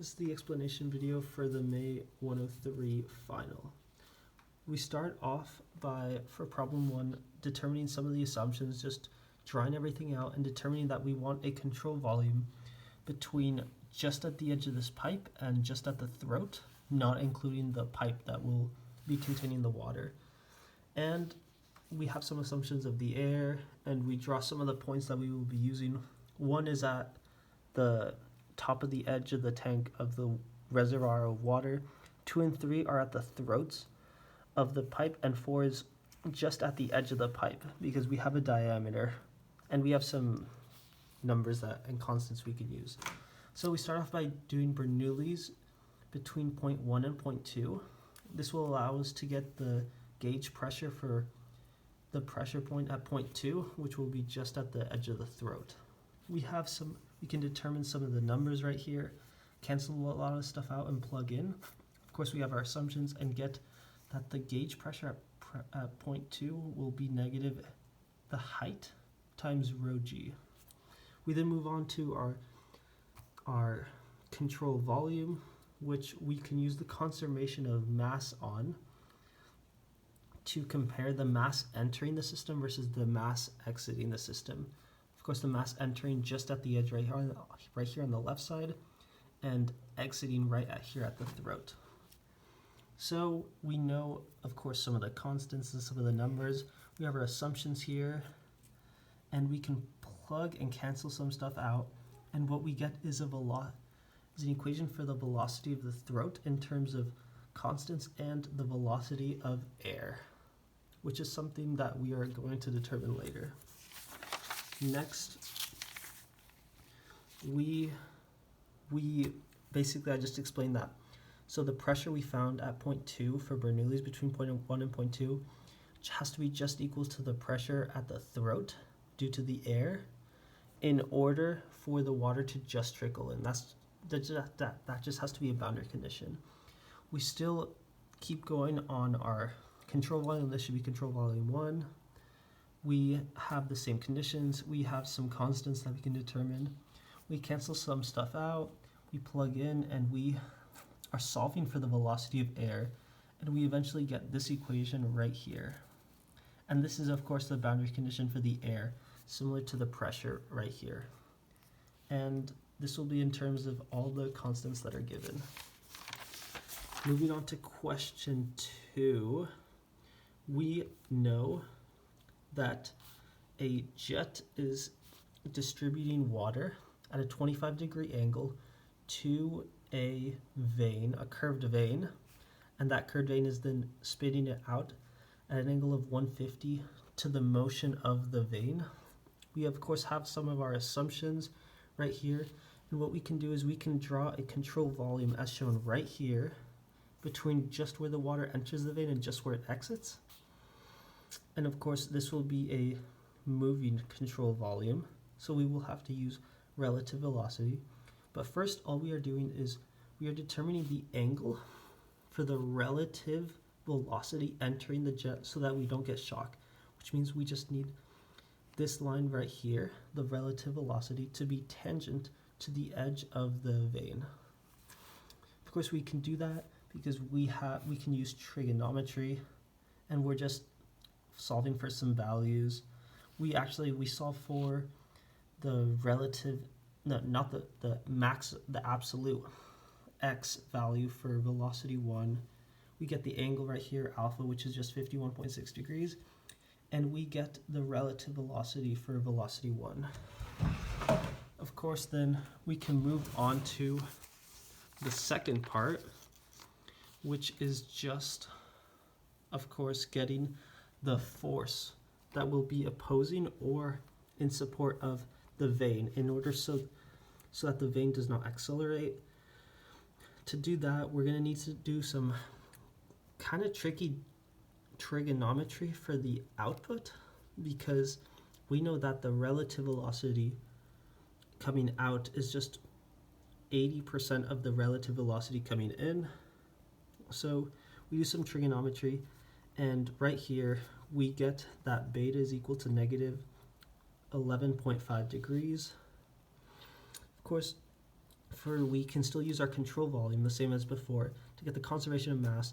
This is the explanation video for the May 103 final. We start off by, for problem 1, determining some of the assumptions, just drawing everything out and determining that we want a control volume between just at the edge of this pipe and just at the throat, not including the pipe that will be containing the water. And we have some assumptions of the air, and we draw some of the points that we will be using. One is at the top of the edge of the tank of the reservoir of water. 2 and 3 are at the throats of the pipe, and 4 is just at the edge of the pipe because we have a diameter and we have some numbers that and constants we can use. So we start off by doing Bernoulli's between point 1 and point 2. This will allow us to get the gauge pressure for the pressure point at point 2, which will be just at the edge of the throat. We can determine some of the numbers right here, cancel a lot of stuff out and plug in. Of course, we have our assumptions and get that the gauge pressure at point 2 will be negative the height times rho g. We then move on to our control volume, which we can use the conservation of mass on to compare the mass entering the system versus the mass exiting the system. Of course, the mass entering just at the edge right here on the left side, and exiting right here at the throat. So we know, of course, some of the constants and some of the numbers. We have our assumptions here, and we can plug and cancel some stuff out, and what we get is an equation for the velocity of the throat in terms of constants and the velocity of air, which is something that we are going to determine later. Next, we basically, I just explained that. So the pressure we found at point 2 for Bernoulli's between point 1 and point 2 has to be just equal to the pressure at the throat due to the air in order for the water to just trickle in. That just has to be a boundary condition. We still keep going on our control volume. This should be control volume 1. We have the same conditions. We have some constants that we can determine. We cancel some stuff out. We plug in, and we are solving for the velocity of air, and we eventually get this equation right here. And this is, of course, the boundary condition for the air, similar to the pressure right here. And this will be in terms of all the constants that are given. Moving on to question 2, we know that a jet is distributing water at a 25-degree angle to a vein, a curved vein, and that curved vein is then spitting it out at an angle of 150 to the motion of the vein. We, of course, have some of our assumptions right here, and what we can do is we can draw a control volume as shown right here between just where the water enters the vein and just where it exits. And of course, this will be a moving control volume, so we will have to use relative velocity. But first, all we are doing is we are determining the angle for the relative velocity entering the jet so that we don't get shock, which means we just need this line right here, the relative velocity, to be tangent to the edge of the vein. Of course, we can do that because we can use trigonometry, and we're just solving for some values. We solve for the relative, no, not the max, the absolute x value for velocity 1. We get the angle right here, alpha, which is just 51.6 degrees, and we get the relative velocity for velocity 1. Of course, then we can move on to the second part, which is just, of course, getting the force that will be opposing or in support of the vein in order so that the vein does not accelerate. To do that, we're going to need to do some kind of tricky trigonometry for the output, because we know that the relative velocity coming out is just 80% of the relative velocity coming in. So we use some trigonometry, and right here we get that beta is equal to negative 11.5 degrees. Of course, we can still use our control volume the same as before to get the conservation of mass,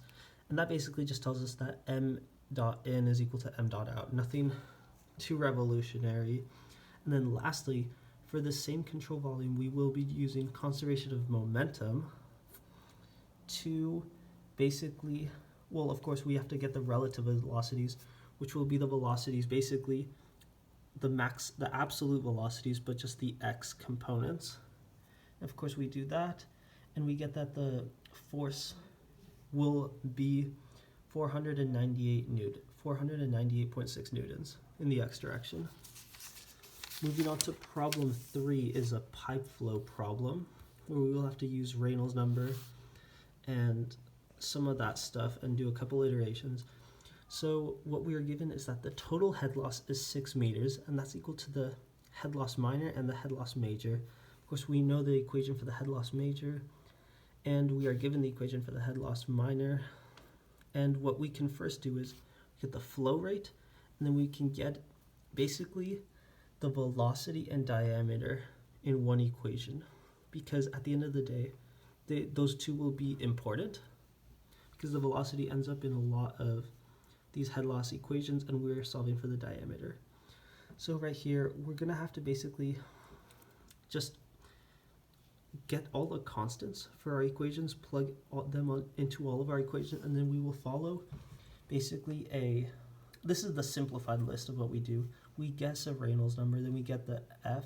and that basically just tells us that m dot in is equal to m dot out. Nothing too revolutionary. And then lastly, for the same control volume, we will be using conservation of momentum to basically, well, of course, we have to get the relative velocities, which will be the velocities, basically the absolute velocities, but just the x components. Of course, we do that, and we get that the force will be 498.6 newtons in the x direction. Moving on to problem 3 is a pipe flow problem, where we will have to use Reynolds number and some of that stuff and do a couple iterations. So what we are given is that the total head loss is 6 meters, and that's equal to the head loss minor and the head loss major. Of course, we know the equation for the head loss major, and we are given the equation for the head loss minor. And what we can first do is get the flow rate, and then we can get basically the velocity and diameter in one equation, because at the end of the day, those two will be important, because the velocity ends up in a lot of these head loss equations, and we're solving for the diameter. So right here, we're going to have to basically just get all the constants for our equations, plug them into all of our equations, and then we will follow basically this is the simplified list of what we do. We guess a Reynolds number, then we get the F,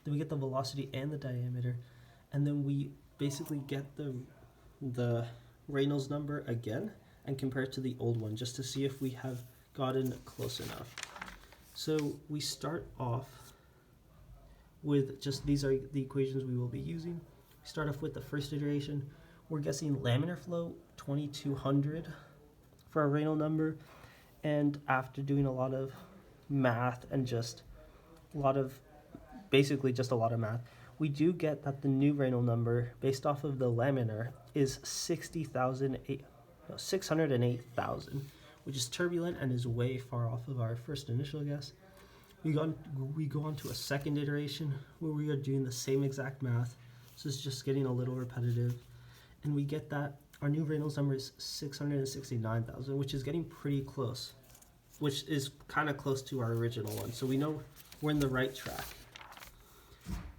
then we get the velocity and the diameter, and then we basically get the Reynolds number again and compare it to the old one just to see if we have gotten close enough. So we start off with just, these are the equations we will be using. We start off with the first iteration. We're guessing laminar flow 2200 for our Reynolds number, and after doing a lot of math and just a lot of math, we do get that the new Reynolds number based off of the laminar is 608,000, which is turbulent and is way far off of our first initial guess. We go on to a second iteration where we are doing the same exact math, so it's just getting a little repetitive, and we get that our new Reynolds number is 669,000, which is getting pretty close, which is kind of close to our original one, so we know we're in the right track.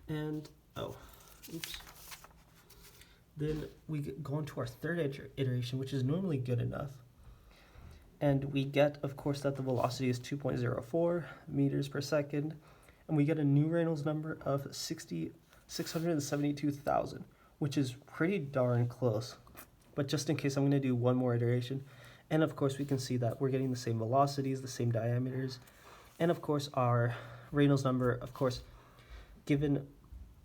And then we go on to our third iteration, which is normally good enough. And we get, of course, that the velocity is 2.04 meters per second. And we get a new Reynolds number of 672,000, which is pretty darn close. But just in case, I'm going to do one more iteration. And of course, we can see that we're getting the same velocities, the same diameters. And of course, our Reynolds number, of course, given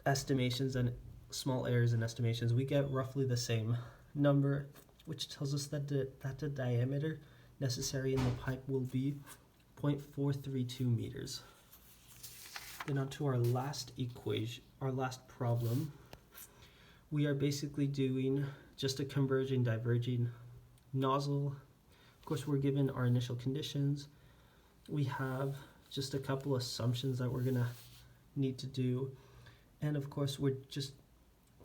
estimations and small errors in estimations, we get roughly the same number, which tells us that the diameter necessary in the pipe will be 0.432 meters. Then on to our last equation, our last problem. We are basically doing just a converging, diverging nozzle. Of course, we're given our initial conditions. We have just a couple assumptions that we're gonna need to do. And of course, we're just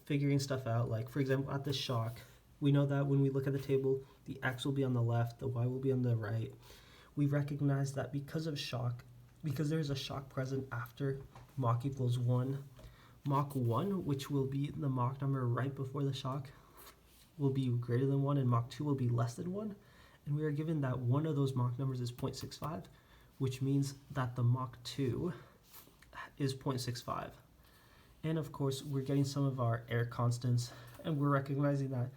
figuring stuff out. Like, for example, at the shock, we know that when we look at the table, the x will be on the left, the y will be on the right. We recognize that because there is a shock present after Mach equals 1, Mach 1, which will be the Mach number right before the shock, will be greater than 1, and Mach 2 will be less than 1. And we are given that one of those Mach numbers is 0.65, which means that the Mach 2 is 0.65. And of course, we're getting some of our air constants, and we're recognizing that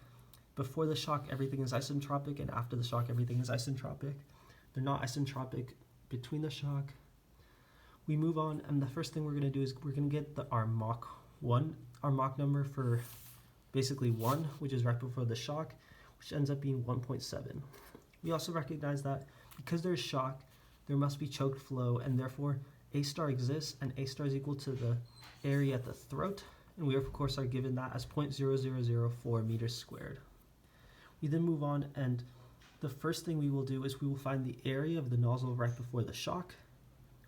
before the shock, everything is isentropic, and after the shock, everything is isentropic. They're not isentropic between the shock. We move on, and the first thing we're going to do is we're going to get our Mach number for basically 1, which is right before the shock, which ends up being 1.7. We also recognize that because there's shock, there must be choked flow, and therefore A star exists, and A star is equal to the area at the throat, and we of course are given that as 0.0004 meters squared. We then move on, and the first thing we will do is we will find the area of the nozzle right before the shock.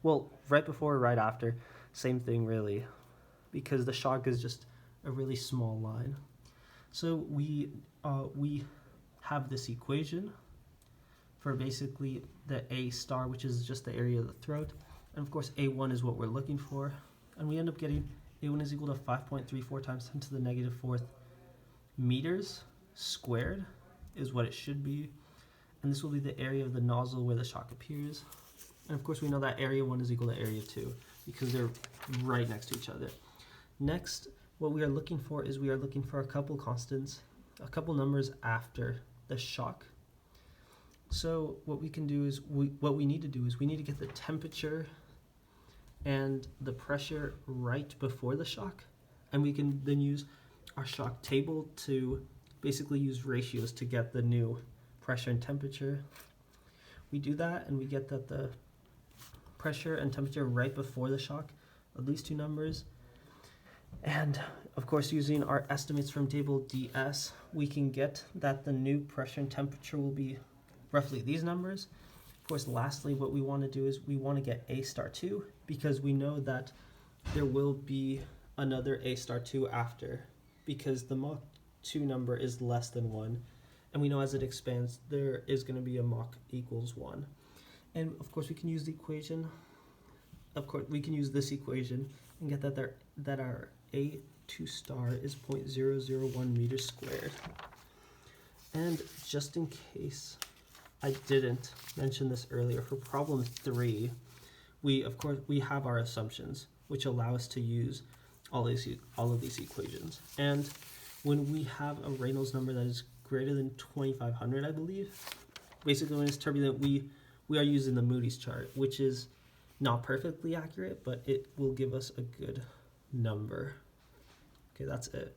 Well, right before or right after, same thing really, because the shock is just a really small line. So we have this equation for basically the A star, which is just the area of the throat, and of course A1 is what we're looking for, and we end up getting A1 is equal to 5.34 times 10 to the negative fourth meters squared is what it should be, and this will be the area of the nozzle where the shock appears. And of course we know that area 1 is equal to area 2 because they're right next to each other. Next, what we are looking for is we are looking for a couple constants, a couple numbers after the shock. So what we can do is we need to get the temperature and the pressure right before the shock, and we can then use our shock table to basically use ratios to get the new pressure and temperature. We do that and we get that the pressure and temperature right before the shock of these two numbers, and of course using our estimates from table DS we can get that the new pressure and temperature will be roughly these numbers. Of course, lastly, what we want to do is we want to get A star 2 because we know that there will be another A star 2 after, because the Mach 2 number is less than 1, and we know as it expands there is going to be a Mach equals 1. And of course we can use the equation, this equation and get that our A2 star is 0.001 meters squared. And just in case I didn't mention this earlier, for problem 3, we have our assumptions which allow us to use all of these equations. And when we have a Reynolds number that is greater than 2500, I believe, basically when it's turbulent, we are using the Moody's chart, which is not perfectly accurate, but it will give us a good number. Okay, that's it.